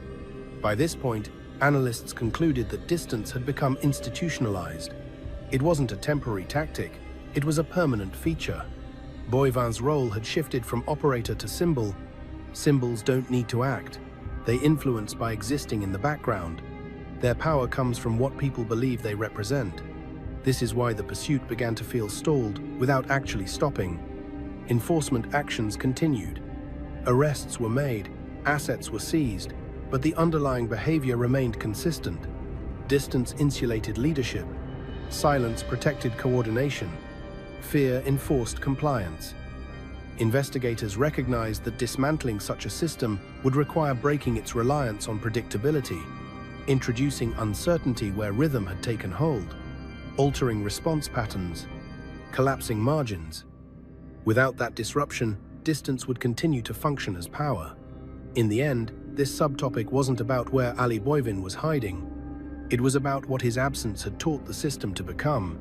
By this point, analysts concluded that distance had become institutionalized. It wasn't a temporary tactic, it was a permanent feature. Boivin's role had shifted from operator to symbol. Symbols don't need to act. They influence by existing in the background. Their power comes from what people believe they represent. This is why the pursuit began to feel stalled without actually stopping. Enforcement actions continued. Arrests were made, assets were seized, but the underlying behavior remained consistent. Distance insulated leadership. Silence protected coordination. Fear enforced compliance. Investigators recognized that dismantling such a system would require breaking its reliance on predictability, introducing uncertainty where rhythm had taken hold, altering response patterns, collapsing margins. Without that disruption, distance would continue to function as power. In the end, this subtopic wasn't about where Ali Boivin was hiding. It was about what his absence had taught the system to become.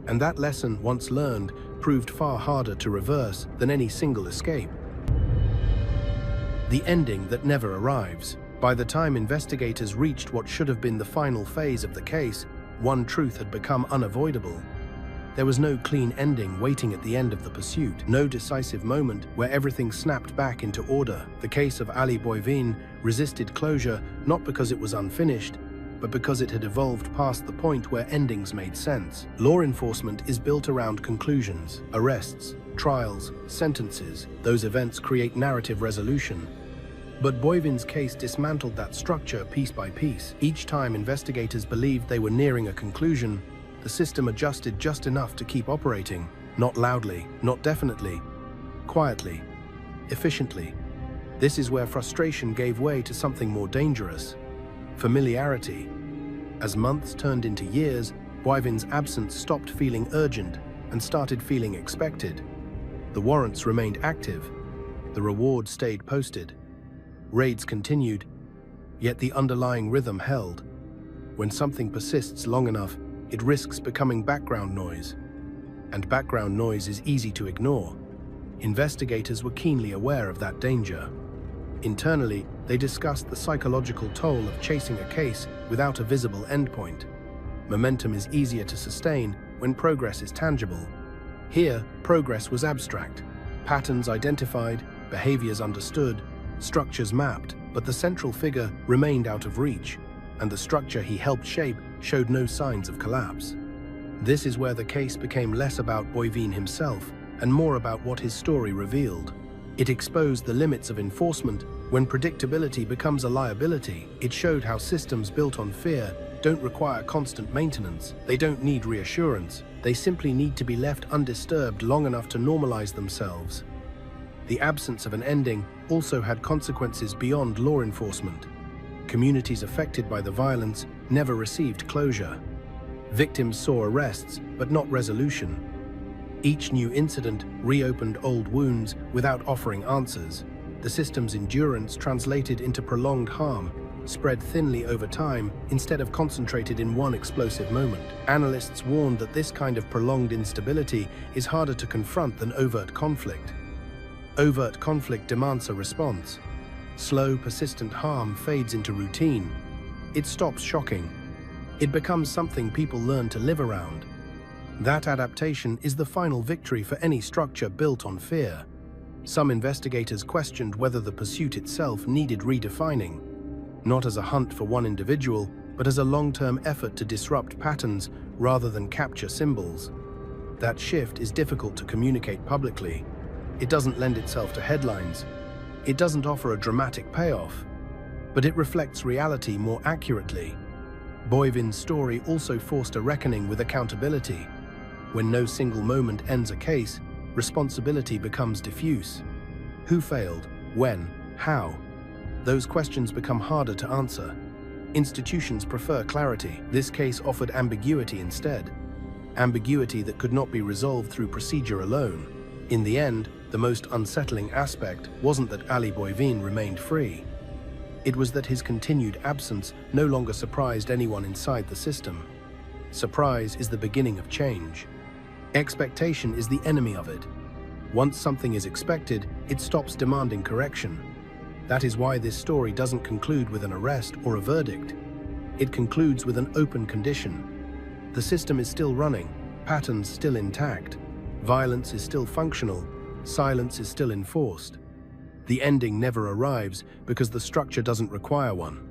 And that lesson, once learned, proved far harder to reverse than any single escape. The ending that never arrives. By the time investigators reached what should have been the final phase of the case, one truth had become unavoidable. There was no clean ending waiting at the end of the pursuit, no decisive moment where everything snapped back into order. The case of Ali Boivin resisted closure not because it was unfinished, but because it had evolved past the point where endings made sense. Law enforcement is built around conclusions, arrests, trials, sentences. Those events create narrative resolution. But Boivin's case dismantled that structure piece by piece. Each time investigators believed they were nearing a conclusion, the system adjusted just enough to keep operating, not loudly, not definitely, quietly, efficiently. This is where frustration gave way to something more dangerous: familiarity. As months turned into years, Boivin's absence stopped feeling urgent and started feeling expected. The warrants remained active. The reward stayed posted. Raids continued, yet the underlying rhythm held. When something persists long enough, it risks becoming background noise. And background noise is easy to ignore. Investigators were keenly aware of that danger. Internally, they discussed the psychological toll of chasing a case without a visible endpoint. Momentum is easier to sustain when progress is tangible. Here, progress was abstract. Patterns identified, behaviors understood, structures mapped, but the central figure remained out of reach, and the structure he helped shape showed no signs of collapse. This is where the case became less about Boivin himself and more about what his story revealed. It exposed the limits of enforcement. When predictability becomes a liability, it showed how systems built on fear don't require constant maintenance. They don't need reassurance. They simply need to be left undisturbed long enough to normalize themselves. The absence of an ending also had consequences beyond law enforcement. Communities affected by the violence never received closure. Victims saw arrests, but not resolution. Each new incident reopened old wounds without offering answers. The system's endurance translated into prolonged harm, spread thinly over time instead of concentrated in one explosive moment. Analysts warned that this kind of prolonged instability is harder to confront than overt conflict. Overt conflict demands a response. Slow, persistent harm fades into routine. It stops shocking. It becomes something people learn to live around. That adaptation is the final victory for any structure built on fear. Some investigators questioned whether the pursuit itself needed redefining, not as a hunt for one individual, but as a long-term effort to disrupt patterns rather than capture symbols. That shift is difficult to communicate publicly. It doesn't lend itself to headlines. It doesn't offer a dramatic payoff, but it reflects reality more accurately. Boivin's story also forced a reckoning with accountability. When no single moment ends a case, responsibility becomes diffuse. Who failed? When? How? Those questions become harder to answer. Institutions prefer clarity. This case offered ambiguity instead. Ambiguity that could not be resolved through procedure alone. In the end, the most unsettling aspect wasn't that Ali Boivin remained free. It was that his continued absence no longer surprised anyone inside the system. Surprise is the beginning of change. Expectation is the enemy of it. Once something is expected, it stops demanding correction. That is why this story doesn't conclude with an arrest or a verdict. It concludes with an open condition. The system is still running, patterns still intact, violence is still functional, silence is still enforced. The ending never arrives because the structure doesn't require one.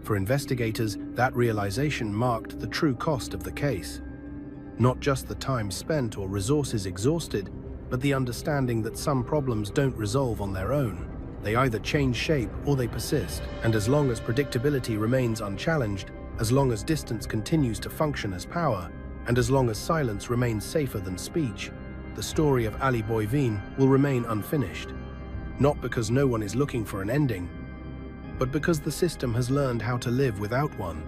For investigators, that realization marked the true cost of the case. Not just the time spent or resources exhausted, but the understanding that some problems don't resolve on their own. They either change shape or they persist, and as long as predictability remains unchallenged, as long as distance continues to function as power, and as long as silence remains safer than speech, the story of Ali Boivin will remain unfinished. Not because no one is looking for an ending, but because the system has learned how to live without one.